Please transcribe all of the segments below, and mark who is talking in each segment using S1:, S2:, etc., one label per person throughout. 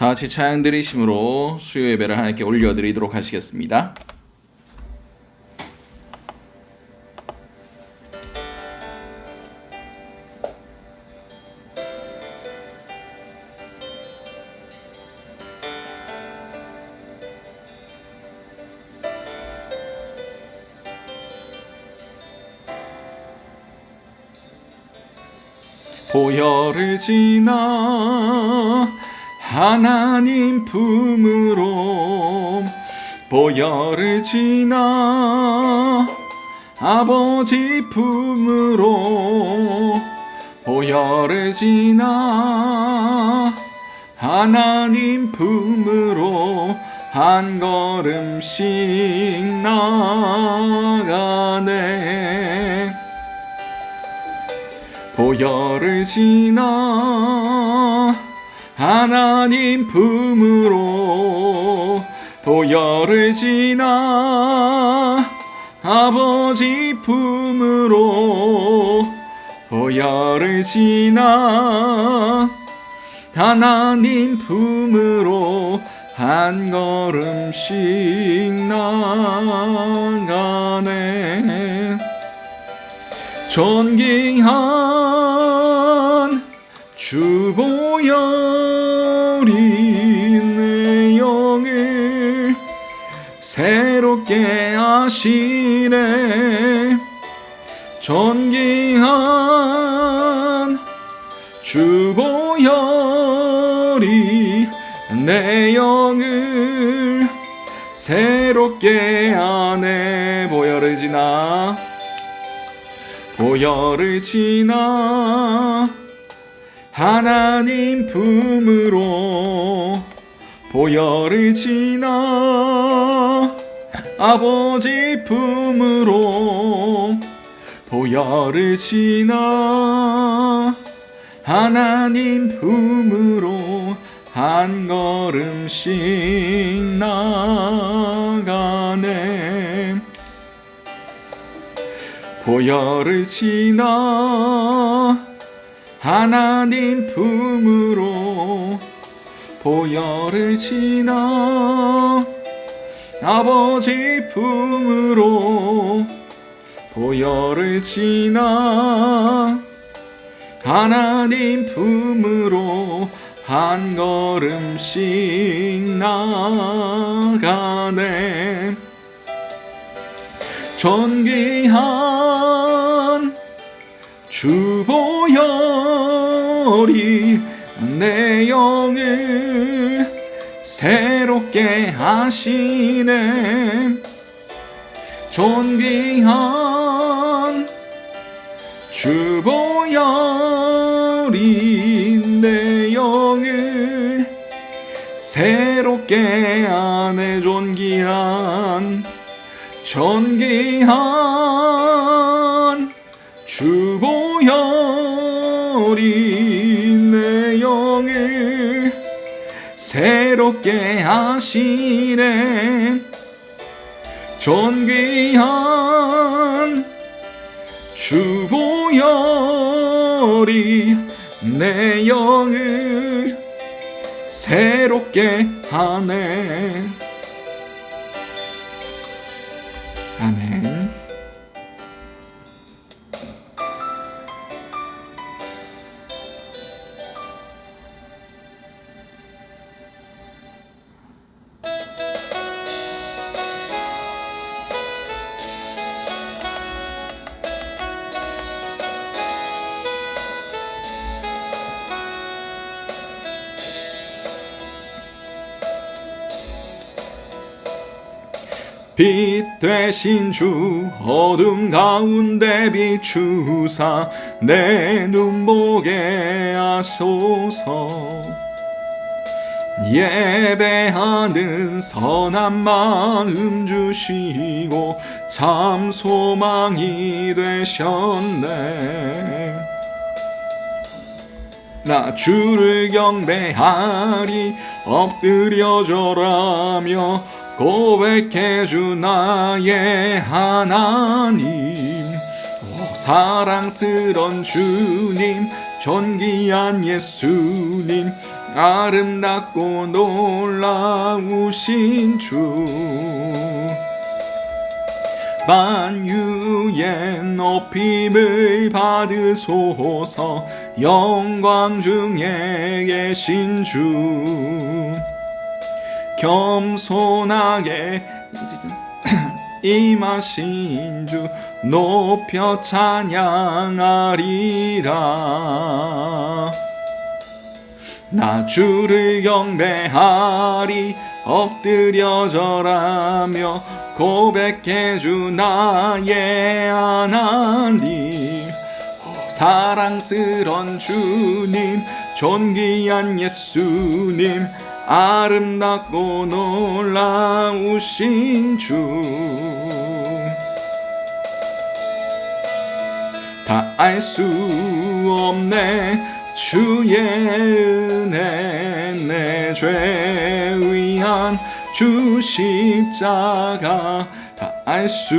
S1: 다 같이 찬양 드리심으로 수요 예배를 하나님께 올려드리도록 하시겠습니다. 보혈을 지나 하나님 품으로, 보혈을 지나 아버지 품으로, 보혈을 지나 하나님 품으로 한 걸음씩 나가네. 보혈을 지나 하나님 품으로, 보혈을 지나 아버지 품으로, 보혈을 지나 하나님 품으로 한 걸음씩 나가네. 존귀한 주 보혈이 내 영을 새롭게 하시네. 존귀한 주 보혈이 내 영을 새롭게 하네. 보혈을 지나, 보혈을 지나 하나님 품으로, 보혈을 지나 아버지 품으로, 보혈을 지나 하나님 품으로 한 걸음씩 나가네. 보혈을 지나 하나님 품으로, 보혈을 지나 아버지 품으로, 보혈을 지나 하나님 품으로 한 걸음씩 나가네. 존귀한 주 보혈이 내 영을 새롭게 하시네. 존귀한 주 보혈이 내 영을 새롭게 하네. 존귀한 주 보혈이 내 영을 새롭게 하시네. 존귀한 주 보혈이 내 영을 새롭게 하네. 아멘. 빛 되신 주 어둠 가운데 비추사 내 눈보게 하소서. 예배하는 선한 마음 주시고 참 소망이 되셨네. 나 주를 경배하리 엎드려 절하며 고백해주 나의 하나님. 오 사랑스런 주님, 존귀한 예수님, 아름답고 놀라우신 주 만유의 높임을 받으소서. 영광 중에 계신 주 겸손하게 임하신 주 높여 찬양하리라. 나 주를 경배하리 엎드려 절하며 고백해 주 나의 하나님. 사랑스런 주님 존귀한 예수님 아름답고 놀라우신 주 다 알 수 없네 주의 은혜 내 죄 위한 주 십자가 다 알 수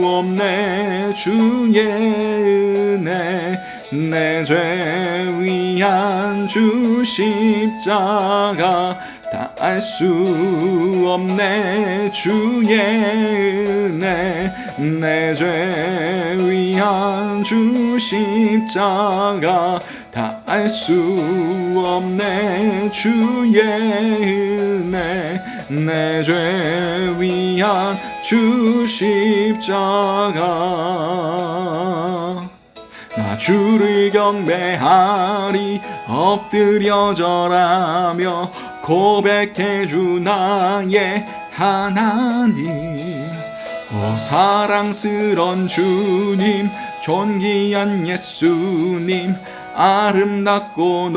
S1: 없네 주의 은혜 내 죄 위한 주 십자가 다 알 수 없네 주의 은혜 내 죄 위한 주 십자가 다 알 수 없네 주의 은혜 내 죄 위한 주 십자가. 나 주를 경배하리 엎드려 절하며 고백해 주 나의 하나님. 사랑스런 주님 존귀한 예수님 아름답고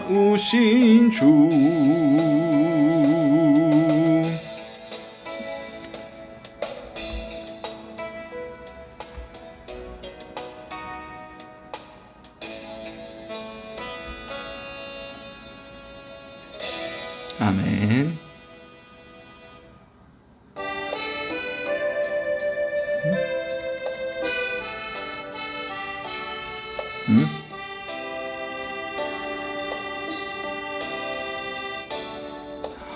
S1: 놀라우신 주 아멘.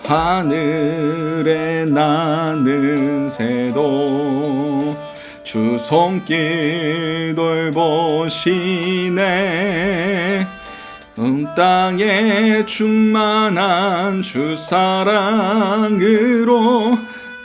S1: 하늘에 나는 새도 주 손길 돌보시네. 땅에 충만한 주 사랑으로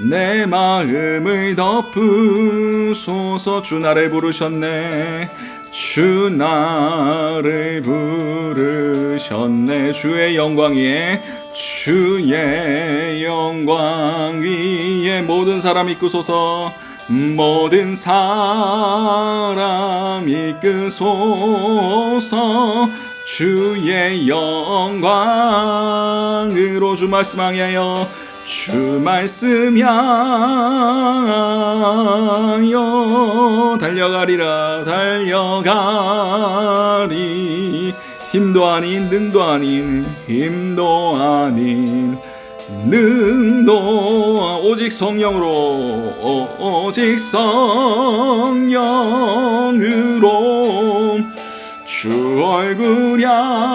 S1: 내 마음을 덮으소서. 주 나를 부르셨네. 주 나를 부르셨네. 주의 영광 위에 주의 영광 위에 모든 사람 이끄소서. 모든 사람 이끄소서. 주의 영광으로 주 말씀 향하여 주 말씀 향하여 달려가리라. 달려가리. 힘도 아닌 능도 아닌 힘도 아닌 능도 오직 성령으로 오직 성령으로 주 얼굴 향하여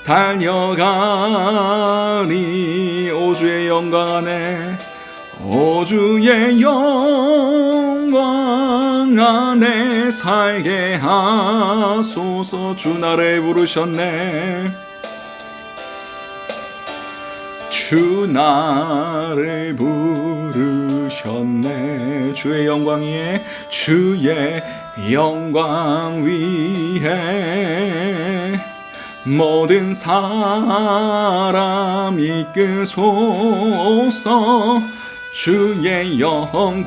S1: 달려가리. 오 주의 영광 안에 오 주의 영광 안에 살게 하소서. 주 나를 부르셨네. 주 나를 부르셨네. 주의 영광 위에 주의 영광 위에 모든 사람 이끄소서. 주의 영광으로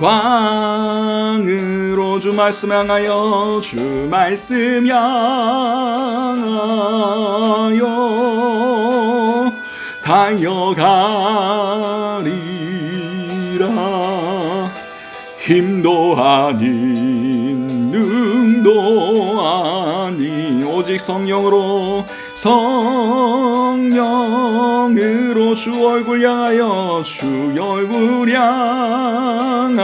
S1: 주 말씀 향하여 주 말씀 향하여 달려가리라. 힘도 아닌 능도 아닌 오직 성령으로 성령으로 주 얼굴 향하여 주 얼굴 향하여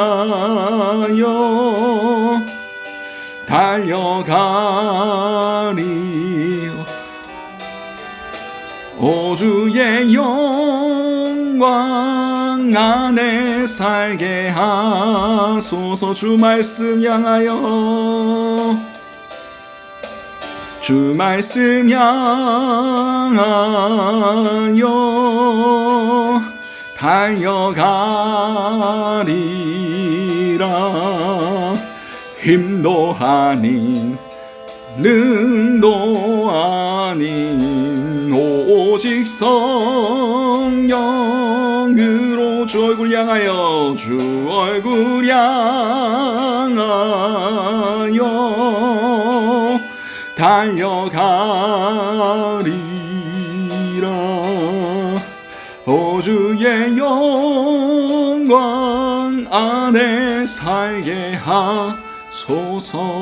S1: 달려가리. 오 주의 영광 안에 살게 하소서. 주 말씀 향하여, 주 말씀 향하여 달려가리라. 힘도 아닌 능도 아닌 오직 성령으로 주 얼굴 향하여, 주 얼굴 향하여 달려가리라. 오 주의 영광 안에 살게 하소서.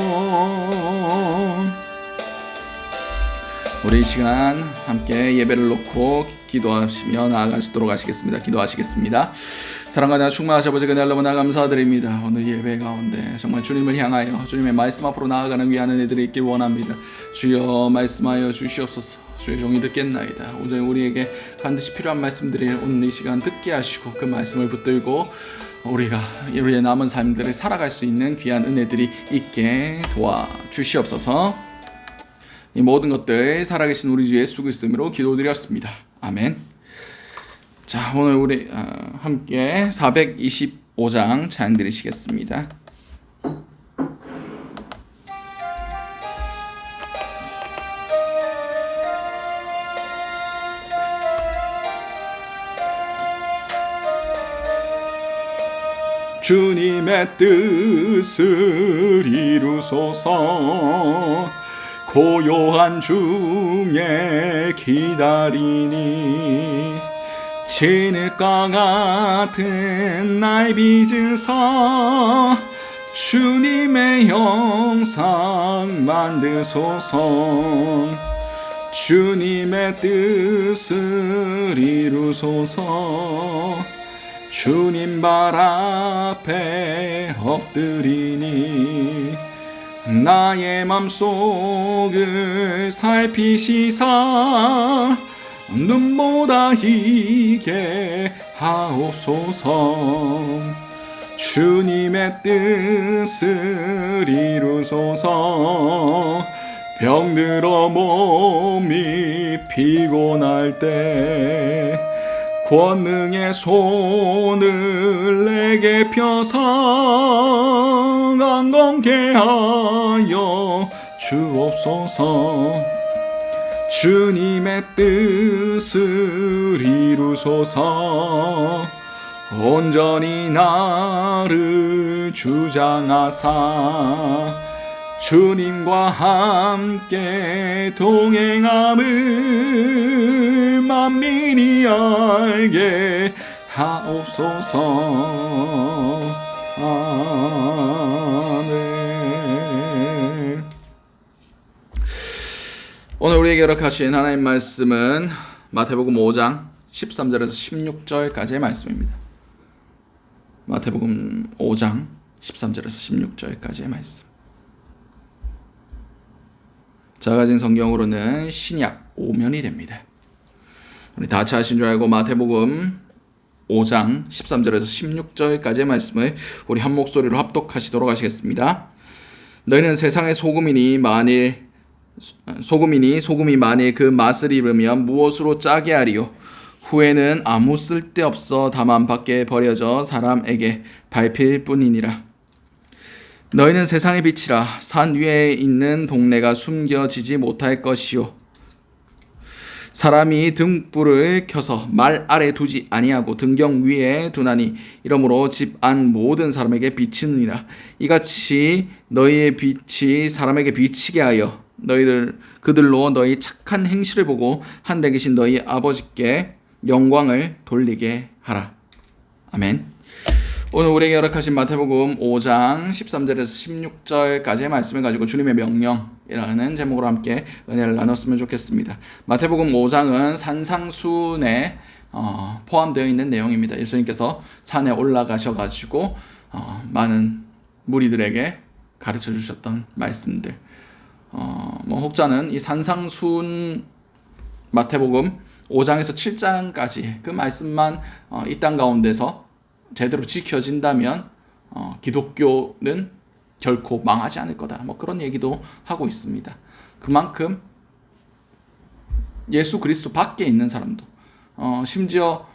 S1: 우리 이 시간 함께 예배를 놓고 기도하시며 나아가시도록 하시겠습니다. 기도하시겠습니다. 사랑과 충만하신 아버지, 그날 너무나 감사드립니다. 오늘 예배 가운데 정말 주님을 향하여 주님의 말씀 앞으로 나아가는 귀한 은혜들이 있길 원합니다. 주여 말씀하여 주시옵소서. 주의 종이 듣겠나이다. 오늘 우리에게 반드시 필요한 말씀들이 오늘 이 시간 듣게 하시고 그 말씀을 붙들고 우리가 우리의 남은 삶들을 살아갈 수 있는 귀한 은혜들이 있게 도와주시옵소서. 이 모든 것들 살아계신 우리 주 예수 그리스도 이름으로 기도드렸습니다. 아멘. 자, 오늘 우리 함께 425장 찬양 드리시겠습니다. 주님의 뜻을 이루소서. 고요한 중에 기다리니 진흙과 같은 날 빚으사 주님의 형상 만드소서. 주님의 뜻을 이루소서. 주님 발 앞에 엎드리니 나의 맘속을 살피시사 눈보다 희게 하옵소서. 주님의 뜻을 이루소서. 병들어 몸이 피곤할 때 권능의 손을 내게 펴사 강건케 하여 주옵소서. 주님의 뜻을 이루소서. 온전히 나를 주장하사 주님과 함께 동행함을 만민이 알게 하옵소서. 아멘. 오늘 우리에게 허락하신 하나님 말씀은 마태복음 5장 13절에서 16절까지의 말씀입니다. 마태복음 5장 13절에서 16절까지의 말씀. 작아진 성경으로는 신약 5면이 됩니다. 우리 다 찾으신 줄 알고 마태복음 5장 13절에서 16절까지의 말씀을 우리 한 목소리로 합독하시도록 하시겠습니다. 너희는 세상의 소금이 만일 그 맛을 잃으면 무엇으로 짜게 하리요? 후에는 아무 쓸데없어 다만 밖에 버려져 사람에게 밟힐 뿐이니라. 너희는 세상의 빛이라. 산 위에 있는 동네가 숨겨지지 못할 것이요, 사람이 등불을 켜서 말 아래 두지 아니하고 등경 위에 두나니 이러므로 집 안 모든 사람에게 비치느니라. 이같이 너희의 빛이 사람에게 비치게 하여 그들로 너희 착한 행실을 보고 하늘에 계신 너희 아버지께 영광을 돌리게 하라. 아멘. 오늘 우리에게 허락하신 마태복음 5장 13절에서 16절까지의 말씀을 가지고 주님의 명령이라는 제목으로 함께 은혜를 나눴으면 좋겠습니다. 마태복음 5장은 산상수훈에 포함되어 있는 내용입니다. 예수님께서 산에 올라가셔가지고 많은 무리들에게 가르쳐 주셨던 말씀들. 혹자는 이 산상순 마태복음 5장에서 7장까지 그 말씀만 이 땅 가운데서 제대로 지켜진다면 기독교는 결코 망하지 않을 거다. 그런 얘기도 하고 있습니다. 그만큼 예수 그리스도 밖에 있는 사람도 심지어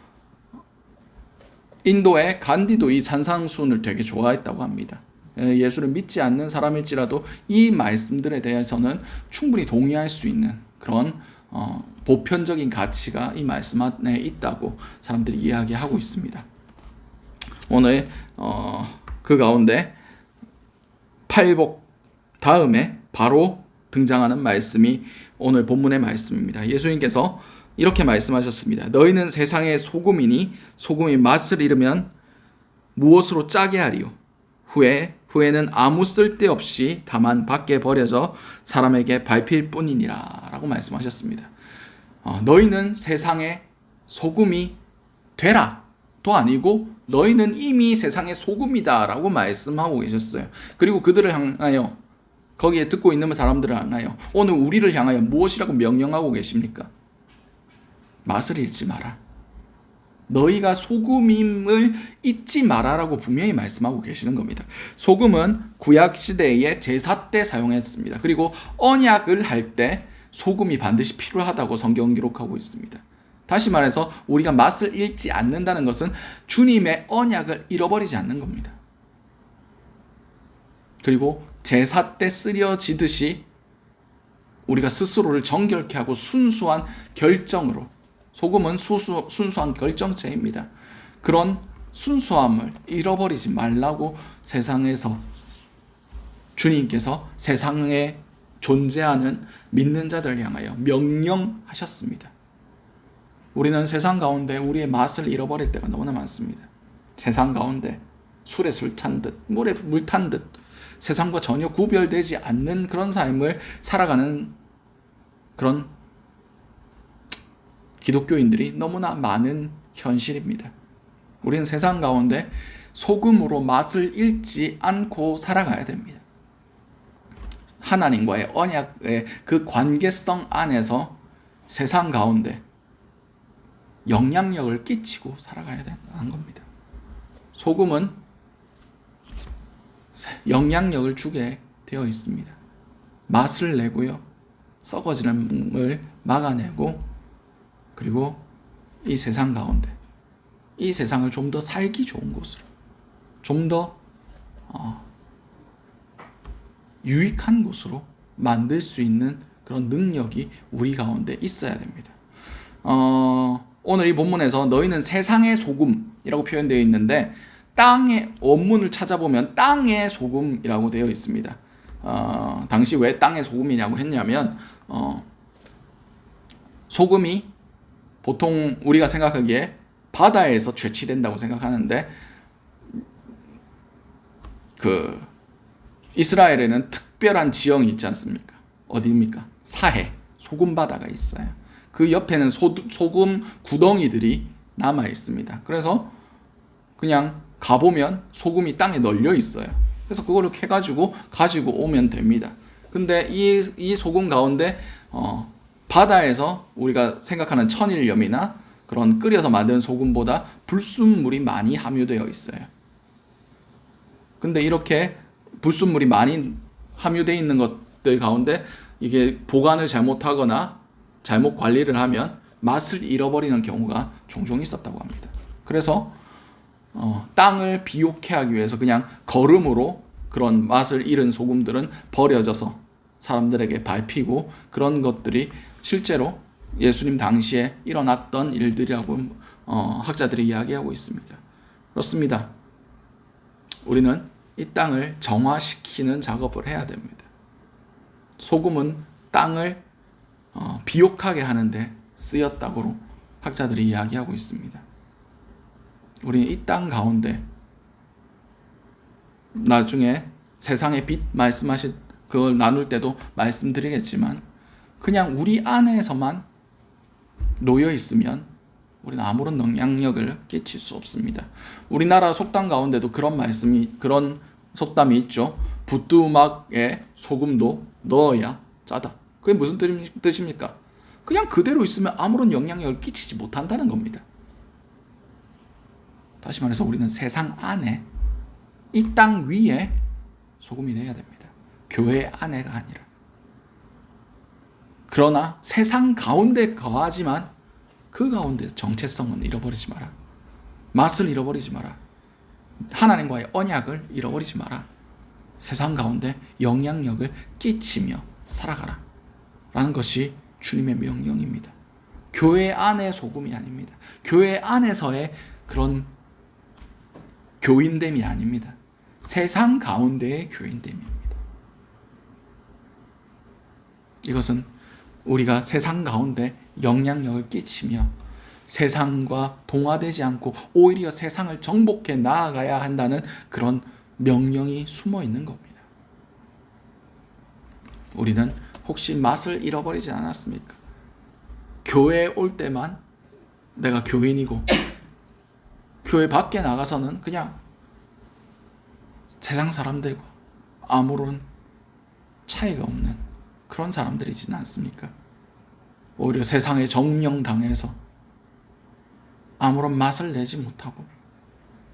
S1: 인도의 간디도 이 산상순을 되게 좋아했다고 합니다. 예수를 믿지 않는 사람일지라도 이 말씀들에 대해서는 충분히 동의할 수 있는 그런 보편적인 가치가 이 말씀 안에 있다고 사람들이 이야기하고 있습니다. 오늘 그 가운데 팔복 다음에 바로 등장하는 말씀이 오늘 본문의 말씀입니다. 예수님께서 이렇게 말씀하셨습니다. 너희는 세상의 소금이니 소금이 맛을 잃으면 무엇으로 짜게 하리요? 후에는 아무 쓸데없이 다만 밖에 버려져 사람에게 밟힐 뿐이니라 라고 말씀하셨습니다. 너희는 세상의 소금이 되라 도 아니고 너희는 이미 세상의 소금이다 라고 말씀하고 계셨어요. 그리고 그들을 향하여, 거기에 듣고 있는 사람들을 향하여 오늘 우리를 향하여 무엇이라고 명령하고 계십니까? 맛을 잃지 마라. 너희가 소금임을 잊지 마라라고 분명히 말씀하고 계시는 겁니다. 소금은 구약시대의 제사 때 사용했습니다. 그리고 언약을 할 때 소금이 반드시 필요하다고 성경 기록하고 있습니다. 다시 말해서 우리가 맛을 잃지 않는다는 것은 주님의 언약을 잃어버리지 않는 겁니다. 그리고 제사 때 쓰려지듯이 우리가 스스로를 정결케 하고 순수한 결정으로, 소금은 순수한 결정체입니다. 그런 순수함을 잃어버리지 말라고 세상에서 주님께서 세상에 존재하는 믿는 자들을 향하여 명령하셨습니다. 우리는 세상 가운데 우리의 맛을 잃어버릴 때가 너무나 많습니다. 세상 가운데 술에 술 찬 듯, 물에 물 탄 듯, 세상과 전혀 구별되지 않는 그런 삶을 살아가는 그런 기독교인들이 너무나 많은 현실입니다. 우리는 세상 가운데 소금으로 맛을 잃지 않고 살아가야 됩니다. 하나님과의 언약의 그 관계성 안에서 세상 가운데 영향력을 끼치고 살아가야 되는 겁니다. 소금은 영향력을 주게 되어 있습니다. 맛을 내고요, 썩어지는 물 막아내고, 그리고 이 세상 가운데 이 세상을 좀 더 살기 좋은 곳으로, 좀 더 유익한 곳으로 만들 수 있는 그런 능력이 우리 가운데 있어야 됩니다. 오늘 이 본문에서 너희는 세상의 소금이라고 표현되어 있는데 땅의 원문을 찾아보면 땅의 소금이라고 되어 있습니다. 당시 왜 땅의 소금이냐고 했냐면 소금이 보통 우리가 생각하기에 바다에서 채취된다고 생각하는데 그 이스라엘에는 특별한 지형이 있지 않습니까? 어디입니까? 사해, 소금 바다가 있어요. 그 옆에는 소금 구덩이들이 남아 있습니다. 그래서 그냥 가보면 소금이 땅에 널려 있어요. 그래서 그거를 캐가지고 가지고 오면 됩니다. 근데 이 소금 가운데 바다에서 우리가 생각하는 천일염이나 그런 끓여서 만든 소금보다 불순물이 많이 함유되어 있어요. 근데 이렇게 불순물이 많이 함유되어 있는 것들 가운데 이게 보관을 잘못하거나 잘못 관리를 하면 맛을 잃어버리는 경우가 종종 있었다고 합니다. 그래서 땅을 비옥해 하기 위해서 그냥 거름으로 그런 맛을 잃은 소금들은 버려져서 사람들에게 밟히고, 그런 것들이 실제로 예수님 당시에 일어났던 일들이라고 학자들이 이야기하고 있습니다. 그렇습니다. 우리는 이 땅을 정화시키는 작업을 해야 됩니다. 소금은 땅을 비옥하게 하는데 쓰였다고 학자들이 이야기하고 있습니다. 우리는 이 땅 가운데 나중에 세상의 빛 말씀하신 그걸 나눌 때도 말씀드리겠지만 그냥 우리 안에서만 놓여 있으면 우리는 아무런 영향력을 끼칠 수 없습니다. 우리나라 속담 가운데도 그런 속담이 있죠. 부뚜막에 소금도 넣어야 짜다. 그게 무슨 뜻입니까? 그냥 그대로 있으면 아무런 영향력을 끼치지 못한다는 겁니다. 다시 말해서 우리는 세상 안에, 이 땅 위에 소금이 되어야 됩니다. 교회 안에가 아니라. 그러나 세상 가운데 거하지만 그 가운데 정체성은 잃어버리지 마라. 맛을 잃어버리지 마라. 하나님과의 언약을 잃어버리지 마라. 세상 가운데 영향력을 끼치며 살아가라. 라는 것이 주님의 명령입니다. 교회 안의 소금이 아닙니다. 교회 안에서의 그런 교인됨이 아닙니다. 세상 가운데의 교인됨입니다. 이것은 우리가 세상 가운데 영향력을 끼치며 세상과 동화되지 않고 오히려 세상을 정복해 나아가야 한다는 그런 명령이 숨어 있는 겁니다. 우리는 혹시 맛을 잃어버리지 않았습니까? 교회에 올 때만 내가 교인이고 교회 밖에 나가서는 그냥 세상 사람들과 아무런 차이가 없는 그런 사람들이지는 않습니까? 오히려 세상에 정령당해서 아무런 맛을 내지 못하고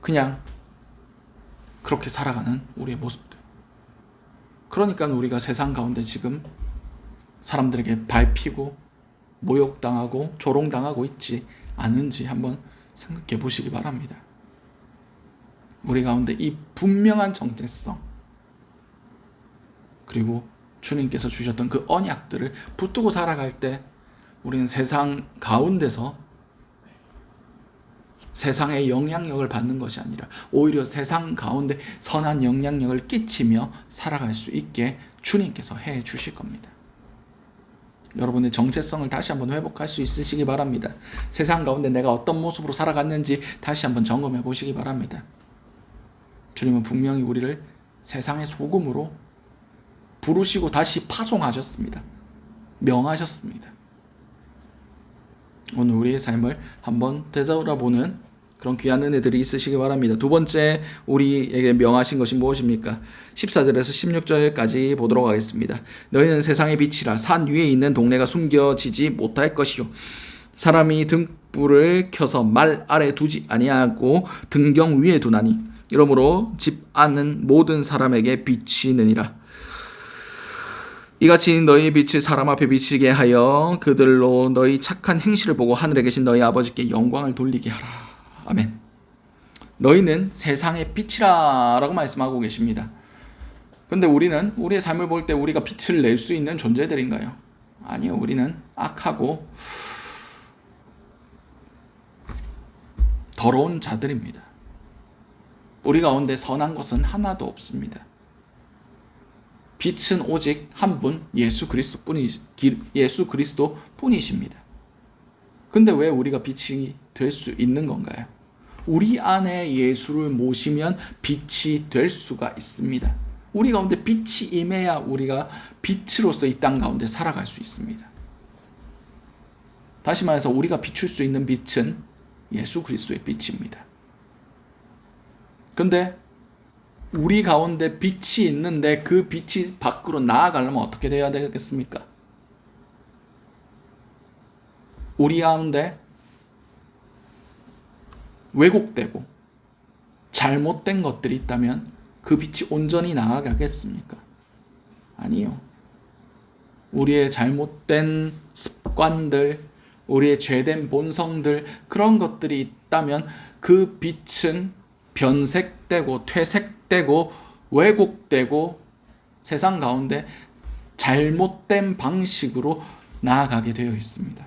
S1: 그냥 그렇게 살아가는 우리의 모습들. 그러니까 우리가 세상 가운데 지금 사람들에게 밟히고 모욕당하고 조롱당하고 있지 않은지 한번 생각해 보시기 바랍니다. 우리 가운데 이 분명한 정체성 그리고 주님께서 주셨던 그 언약들을 붙들고 살아갈 때 우리는 세상 가운데서 세상의 영향력을 받는 것이 아니라 오히려 세상 가운데 선한 영향력을 끼치며 살아갈 수 있게 주님께서 해 주실 겁니다. 여러분의 정체성을 다시 한번 회복할 수 있으시기 바랍니다. 세상 가운데 내가 어떤 모습으로 살아갔는지 다시 한번 점검해 보시기 바랍니다. 주님은 분명히 우리를 세상의 소금으로 부르시고 다시 파송하셨습니다. 명하셨습니다. 오늘 우리의 삶을 한번 되돌아보는 그런 귀한 은혜들이 있으시기 바랍니다. 두 번째 우리에게 명하신 것이 무엇입니까? 14절에서 16절까지 보도록 하겠습니다. 너희는 세상의 빛이라. 산 위에 있는 동네가 숨겨지지 못할 것이요 사람이 등불을 켜서 말 아래 두지 아니하고 등경 위에 두나니 이러므로 집 안은 모든 사람에게 비치느니라. 이같이 너희 빛을 사람 앞에 비치게 하여 그들로 너희 착한 행실을 보고 하늘에 계신 너희 아버지께 영광을 돌리게 하라. 아멘. 너희는 세상의 빛이라 라고 말씀하고 계십니다. 근데 우리는 우리의 삶을 볼 때 우리가 빛을 낼 수 있는 존재들인가요? 아니요. 우리는 악하고 더러운 자들입니다. 우리 가운데 선한 것은 하나도 없습니다. 빛은 오직 한 분 예수 그리스도 뿐이십니다. 근데 왜 우리가 빛이 될 수 있는 건가요? 우리 안에 예수를 모시면 빛이 될 수가 있습니다. 우리 가운데 빛이 임해야 우리가 빛으로서 이 땅 가운데 살아갈 수 있습니다. 다시 말해서 우리가 비출 수 있는 빛은 예수 그리스도의 빛입니다. 그런데 우리 가운데 빛이 있는데 그 빛이 밖으로 나아가려면 어떻게 되어야 되겠습니까? 우리 가운데 왜곡되고 잘못된 것들이 있다면 그 빛이 온전히 나아가겠습니까? 아니요. 우리의 잘못된 습관들, 우리의 죄된 본성들, 그런 것들이 있다면 그 빛은 변색되고 퇴색되고 왜곡되고 세상 가운데 잘못된 방식으로 나아가게 되어 있습니다.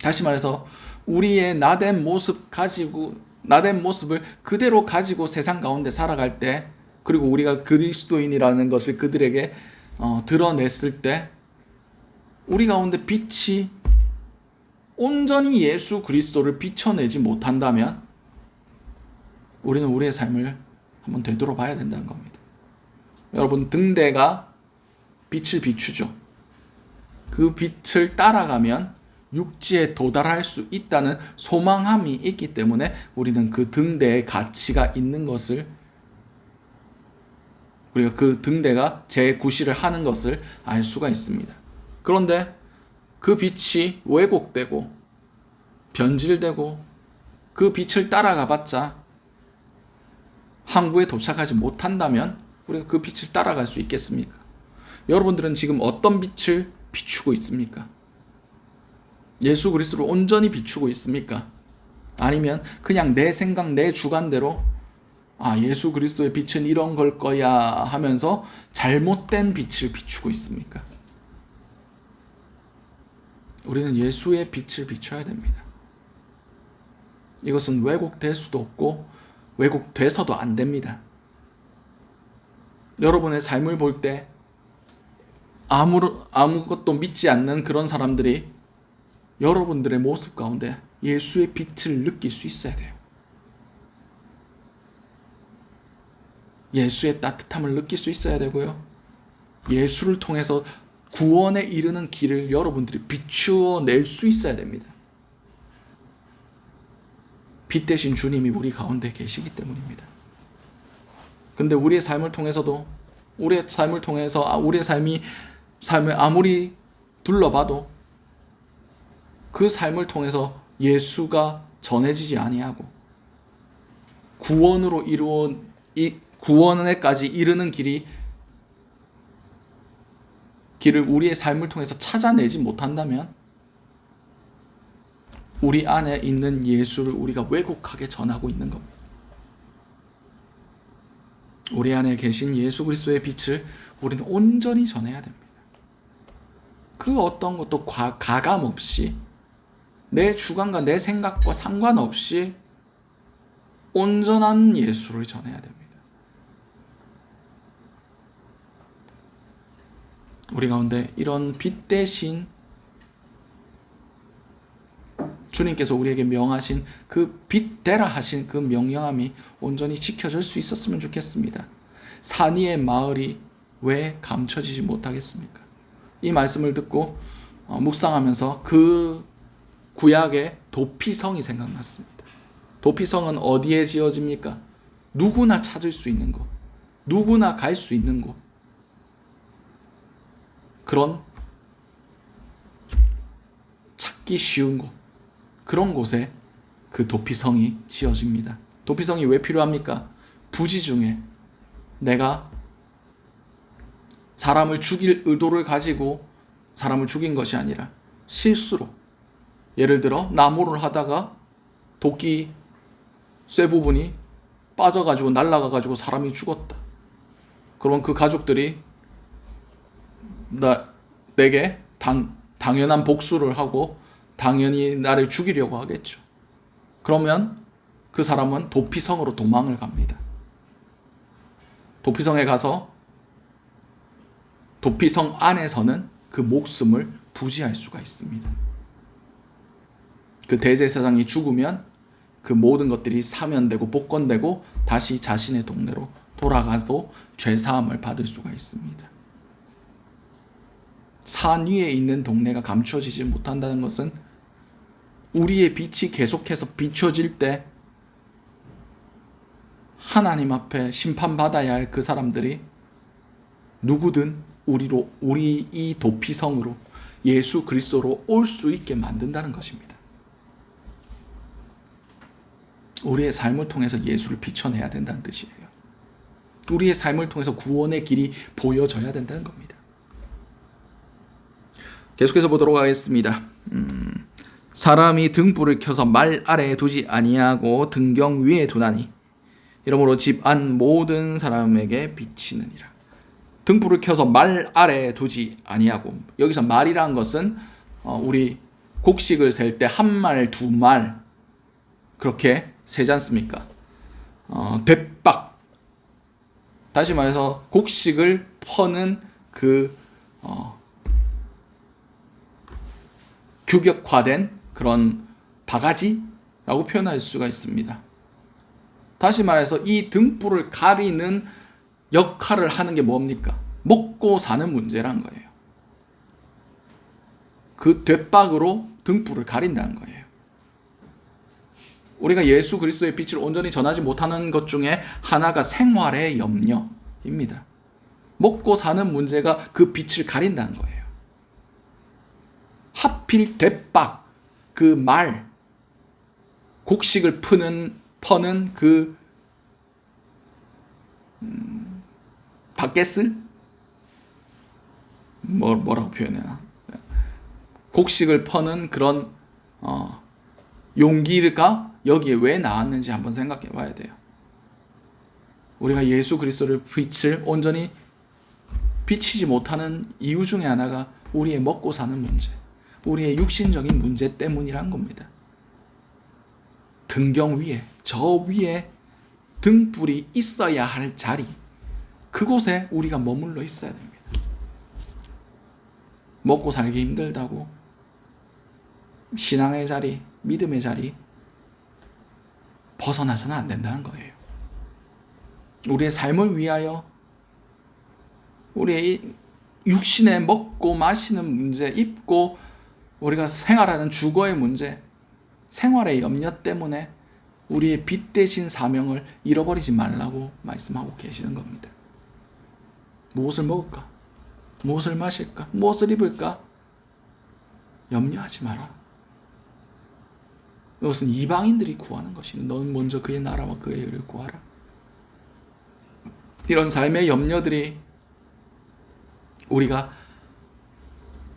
S1: 다시 말해서 우리의 나된 모습을 그대로 가지고 세상 가운데 살아갈 때, 그리고 우리가 그리스도인이라는 것을 그들에게 드러냈을 때 우리 가운데 빛이 온전히 예수 그리스도를 비춰내지 못한다면 우리는 우리의 삶을 한번 되돌아봐야 된다는 겁니다. 여러분, 등대가 빛을 비추죠. 그 빛을 따라가면 육지에 도달할 수 있다는 소망함이 있기 때문에 우리는 그 등대의 가치가 있는 것을 우리가 그 등대가 재구시를 하는 것을 알 수가 있습니다. 그런데 그 빛이 왜곡되고 변질되고 그 빛을 따라가 봤자 항구에 도착하지 못한다면 우리가 그 빛을 따라갈 수 있겠습니까? 여러분들은 지금 어떤 빛을 비추고 있습니까? 예수 그리스도를 온전히 비추고 있습니까? 아니면 그냥 내 생각, 내 주관대로 예수 그리스도의 빛은 이런 걸 거야 하면서 잘못된 빛을 비추고 있습니까? 우리는 예수의 빛을 비춰야 됩니다. 이것은 왜곡될 수도 없고 왜곡돼서도 안 됩니다. 여러분의 삶을 볼 때 아무것도 믿지 않는 그런 사람들이 여러분들의 모습 가운데 예수의 빛을 느낄 수 있어야 돼요. 예수의 따뜻함을 느낄 수 있어야 되고요. 예수를 통해서 구원에 이르는 길을 여러분들이 비추어 낼 수 있어야 됩니다. 빛 대신 주님이 우리 가운데 계시기 때문입니다. 근데 우리의 삶을 통해서 우리의 삶을 아무리 둘러봐도 그 삶을 통해서 예수가 전해지지 아니하고 구원에까지 이르는 길을 우리의 삶을 통해서 찾아내지 못한다면 우리 안에 있는 예수를 우리가 왜곡하게 전하고 있는 겁니다. 우리 안에 계신 예수 그리스도의 빛을 우리는 온전히 전해야 됩니다. 그 어떤 것도 가감 없이 내 주관과 내 생각과 상관없이 온전한 예수를 전해야 됩니다. 우리 가운데 이런 빛 대신 주님께서 우리에게 명하신 그 빛 되라 하신 그 명령함이 온전히 지켜질 수 있었으면 좋겠습니다. 산 위의 마을이 왜 감춰지지 못하겠습니까? 이 말씀을 듣고 묵상하면서 그 구약의 도피성이 생각났습니다. 도피성은 어디에 지어집니까? 누구나 찾을 수 있는 곳, 누구나 갈 수 있는 곳, 그런 찾기 쉬운 곳, 그런 곳에 그 도피성이 지어집니다. 도피성이 왜 필요합니까? 부지 중에 내가 사람을 죽일 의도를 가지고 사람을 죽인 것이 아니라 실수로, 예를 들어 나무를 하다가 도끼 쇠 부분이 빠져가지고 날아가가지고 사람이 죽었다. 그러면 그 가족들이 내게 당연한 복수를 하고 당연히 나를 죽이려고 하겠죠. 그러면 그 사람은 도피성으로 도망을 갑니다. 도피성에 가서 도피성 안에서는 그 목숨을 부지할 수가 있습니다. 그 대제사장이 죽으면 그 모든 것들이 사면되고 복권되고 다시 자신의 동네로 돌아가도 죄사함을 받을 수가 있습니다. 산 위에 있는 동네가 감춰지지 못한다는 것은 우리의 빛이 계속해서 비춰질 때 하나님 앞에 심판받아야 할 그 사람들이 누구든 우리 이 도피성으로 예수 그리스도로 올 수 있게 만든다는 것입니다. 우리의 삶을 통해서 예수를 비춰내야 된다는 뜻이에요. 우리의 삶을 통해서 구원의 길이 보여져야 된다는 겁니다. 계속해서 보도록 하겠습니다. 사람이 등불을 켜서 말 아래에 두지 아니하고 등경 위에 두나니 이러므로 집 안 모든 사람에게 비치느니라. 등불을 켜서 말 아래에 두지 아니하고, 여기서 말이라는 것은 우리 곡식을 셀 때 한 말, 두 말 그렇게 세지 않습니까? 대박, 다시 말해서 곡식을 퍼는 그 규격화된 그런 바가지라고 표현할 수가 있습니다. 다시 말해서 이 등불을 가리는 역할을 하는 게 뭡니까? 먹고 사는 문제란 거예요. 그 돛박으로 등불을 가린다는 거예요. 우리가 예수 그리스도의 빛을 온전히 전하지 못하는 것 중에 하나가 생활의 염려입니다. 먹고 사는 문제가 그 빛을 가린다는 거예요. 하필 대박 그 말, 곡식을 퍼는 그 밭개슬? 뭐라고 표현해나? 곡식을 퍼는 그런 용기가 여기에 왜 나왔는지 한번 생각해 봐야 돼요. 우리가 예수 그리스도를 빛을 온전히 비치지 못하는 이유 중에 하나가 우리의 먹고 사는 문제, 우리의 육신적인 문제 때문이란 겁니다. 등경 위에, 저 위에 등불이 있어야 할 자리, 그곳에 우리가 머물러 있어야 됩니다. 먹고 살기 힘들다고 신앙의 자리, 믿음의 자리 벗어나서는 안 된다는 거예요. 우리의 삶을 위하여 우리의 육신에 먹고 마시는 문제, 입고 우리가 생활하는 주거의 문제, 생활의 염려 때문에 우리의 빛 대신 사명을 잃어버리지 말라고 말씀하고 계시는 겁니다. 무엇을 먹을까? 무엇을 마실까? 무엇을 입을까? 염려하지 마라. 이것은 이방인들이 구하는 것이니 넌 먼저 그의 나라와 그의 의를 구하라. 이런 삶의 염려들이 우리가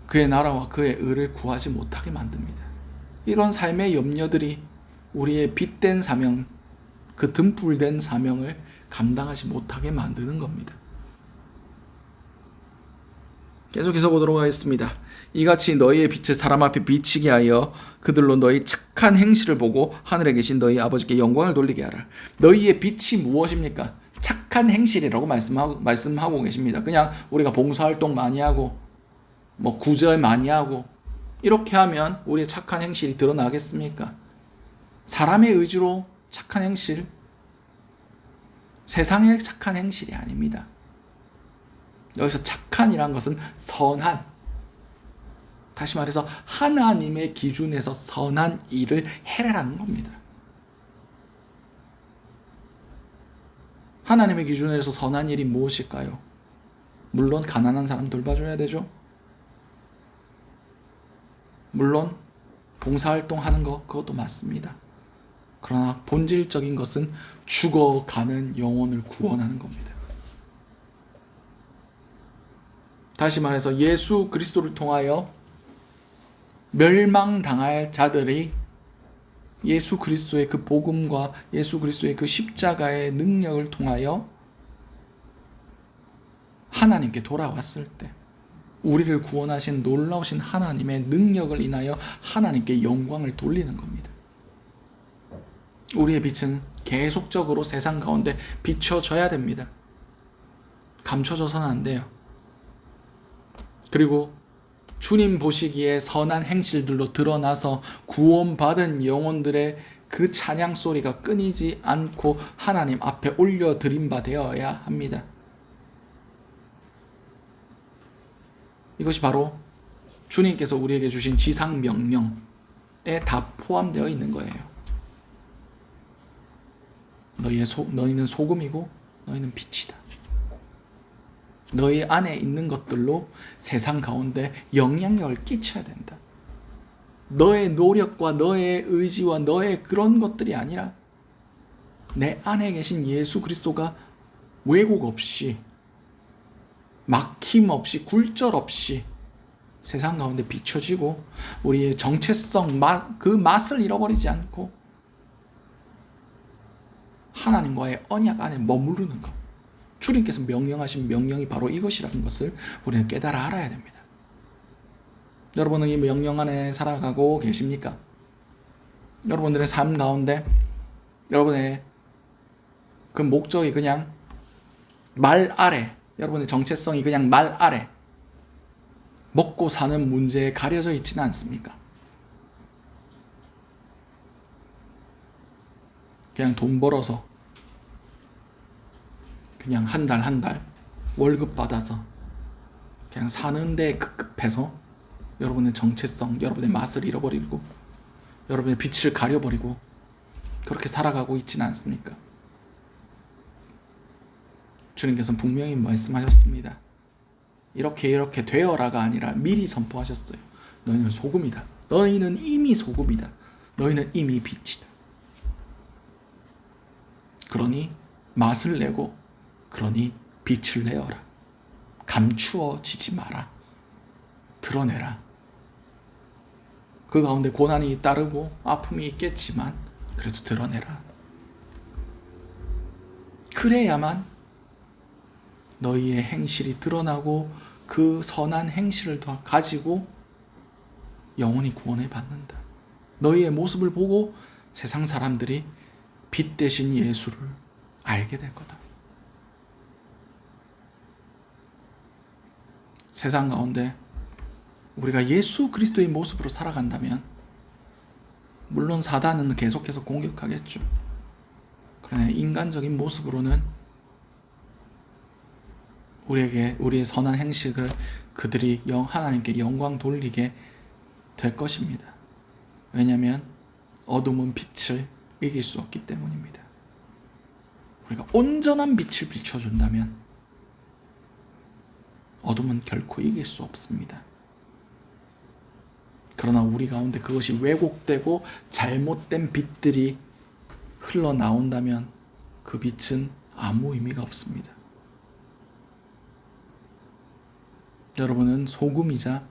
S1: 그의 나라와 그의 의를 구하지 못하게 만듭니다. 이런 삶의 염려들이 우리의 빛된 사명, 그 등불된 사명을 감당하지 못하게 만드는 겁니다. 계속해서 보도록 하겠습니다. 이같이 너희의 빛을 사람 앞에 비치게 하여 그들로 너희 착한 행실을 보고 하늘에 계신 너희 아버지께 영광을 돌리게 하라. 너희의 빛이 무엇입니까? 착한 행실이라고 말씀하고 계십니다. 그냥 우리가 봉사활동 많이 하고 구절 많이 하고 이렇게 하면 우리의 착한 행실이 드러나겠습니까? 사람의 의지로 착한 행실, 세상의 착한 행실이 아닙니다. 여기서 착한이란 것은 선한, 다시 말해서 하나님의 기준에서 선한 일을 해라라는 겁니다. 하나님의 기준에서 선한 일이 무엇일까요? 물론 가난한 사람 돌봐줘야 되죠. 물론 봉사활동하는 거 그것도 맞습니다. 그러나 본질적인 것은 죽어가는 영혼을 구원하는 겁니다. 다시 말해서 예수 그리스도를 통하여 멸망당할 자들이 예수 그리스도의 그 복음과 예수 그리스도의 그 십자가의 능력을 통하여 하나님께 돌아왔을 때 우리를 구원하신 놀라우신 하나님의 능력을 인하여 하나님께 영광을 돌리는 겁니다. 우리의 빛은 계속적으로 세상 가운데 비춰져야 됩니다. 감춰져서는 안 돼요. 그리고 주님 보시기에 선한 행실들로 드러나서 구원받은 영혼들의 그 찬양 소리가 끊이지 않고 하나님 앞에 올려드린 바 되어야 합니다. 이것이 바로 주님께서 우리에게 주신 지상 명령에 다 포함되어 있는 거예요. 너희는 소금이고 너희는 빛이다. 너희 안에 있는 것들로 세상 가운데 영향력을 끼쳐야 된다. 너의 노력과 너의 의지와 너의 그런 것들이 아니라 내 안에 계신 예수 그리스도가 왜곡 없이, 막힘 없이, 굴절 없이 세상 가운데 비춰지고 우리의 정체성, 그 맛을 잃어버리지 않고 하나님과의 언약 안에 머무르는 것. 주님께서 명령하신 명령이 바로 이것이라는 것을 우리는 깨달아 알아야 됩니다. 여러분은 이 명령 안에 살아가고 계십니까? 여러분들의 삶 가운데 여러분의 그 목적이 그냥 말 아래, 여러분의 정체성이 그냥 말 아래 먹고 사는 문제에 가려져 있지는 않습니까? 그냥 돈 벌어서 그냥 한 달 월급 받아서 그냥 사는데 급급해서 여러분의 정체성, 여러분의 맛을 잃어버리고 여러분의 빛을 가려버리고 그렇게 살아가고 있지는 않습니까? 주님께서는 분명히 말씀하셨습니다. 이렇게 되어라가 아니라 미리 선포하셨어요. 너희는 소금이다. 너희는 이미 소금이다. 너희는 이미 빛이다. 그러니 맛을 내고, 그러니 빛을 내어라. 감추어지지 마라. 드러내라. 그 가운데 고난이 따르고 아픔이 있겠지만 그래도 드러내라. 그래야만 너희의 행실이 드러나고 그 선한 행실을 가지고 영혼이 구원을 받는다. 너희의 모습을 보고 세상 사람들이 빛 대신 예수를 알게 될 거다. 세상 가운데 우리가 예수 그리스도의 모습으로 살아간다면 물론 사단은 계속해서 공격하겠죠. 그러나 인간적인 모습으로는 우리의 선한 행식을 그들이 하나님께 영광 돌리게 될 것입니다. 왜냐하면 어둠은 빛을 이길 수 없기 때문입니다. 우리가 온전한 빛을 비춰준다면 어둠은 결코 이길 수 없습니다. 그러나 우리 가운데 그것이 왜곡되고 잘못된 빛들이 흘러나온다면 그 빛은 아무 의미가 없습니다. 여러분은 소금이자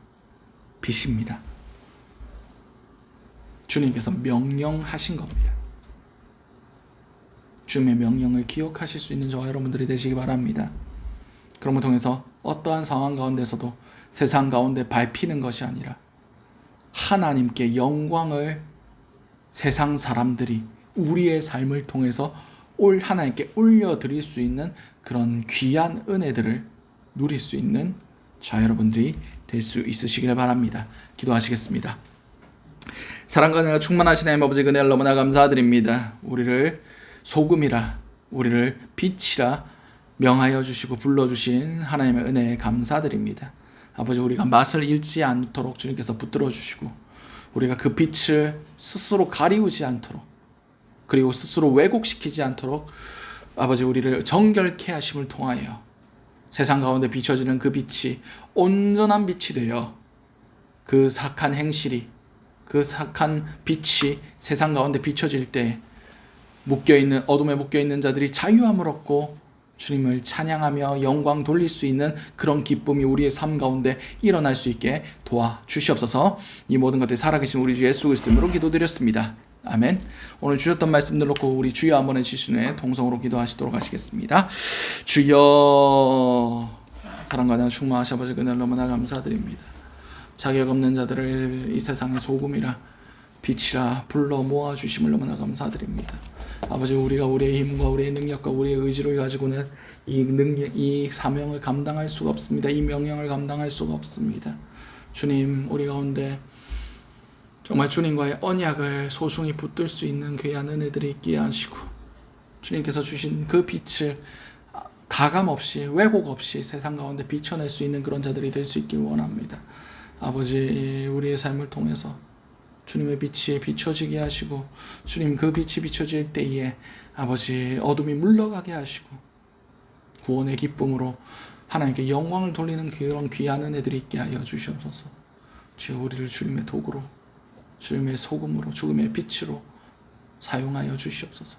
S1: 빛입니다. 주님께서 명령하신 겁니다. 주님의 명령을 기억하실 수 있는 저와 여러분들이 되시기 바랍니다. 그럼을 통해서 어떠한 상황 가운데서도 세상 가운데 밟히는 것이 아니라 하나님께 영광을 세상 사람들이 우리의 삶을 통해서 하나님께 올려드릴 수 있는 그런 귀한 은혜들을 누릴 수 있는 저 여러분들이 될 수 있으시길 바랍니다. 기도하시겠습니다. 사랑과 은혜가 충만하신 하나님 아버지 은혜를 너무나 감사드립니다. 우리를 소금이라, 우리를 빛이라 명하여 주시고 불러주신 하나님의 은혜에 감사드립니다. 아버지, 우리가 맛을 잃지 않도록 주님께서 붙들어 주시고, 우리가 그 빛을 스스로 가리우지 않도록, 그리고 스스로 왜곡시키지 않도록 아버지 우리를 정결케 하심을 통하여 세상 가운데 비춰지는 그 빛이 온전한 빛이 되어 그 착한 행실이, 그 착한 빛이 세상 가운데 비춰질 때 어둠에 묶여있는 자들이 자유함을 얻고 주님을 찬양하며 영광 돌릴 수 있는 그런 기쁨이 우리의 삶 가운데 일어날 수 있게 도와주시옵소서. 이 모든 것들 살아계신 우리 주 예수 그리스도 이름으로 기도드렸습니다. 아멘. 오늘 주셨던 말씀들 놓고 우리 주여 한번 해주신 후에 동성으로 기도하시도록 하시겠습니다. 주여, 사랑과 은혜가 충만하신 아버지 은혜를 너무나 감사드립니다. 자격 없는 자들을 이 세상의 소금이라 빛이라 불러 모아주심을 너무나 감사드립니다. 아버지, 우리가 우리의 힘과 우리의 능력과 우리의 의지를 가지고는 이 사명을 감당할 수가 없습니다. 이 명령을 감당할 수가 없습니다. 주님, 우리 가운데 정말 주님과의 언약을 소중히 붙들 수 있는 귀한 은혜들이 있게 하시고, 주님께서 주신 그 빛을 가감 없이 왜곡 없이 세상 가운데 비춰낼 수 있는 그런 자들이 될 수 있길 원합니다. 아버지, 우리의 삶을 통해서 주님의 빛이 비춰지게 하시고, 주님 그 빛이 비춰질 때에 아버지 어둠이 물러가게 하시고 구원의 기쁨으로 하나님께 영광을 돌리는 그런 귀한 은혜들이 있게 하여 주시옵소서. 주여, 우리를 주님의 도구로, 주님의 소금으로, 주님의 빛으로 사용하여 주시옵소서.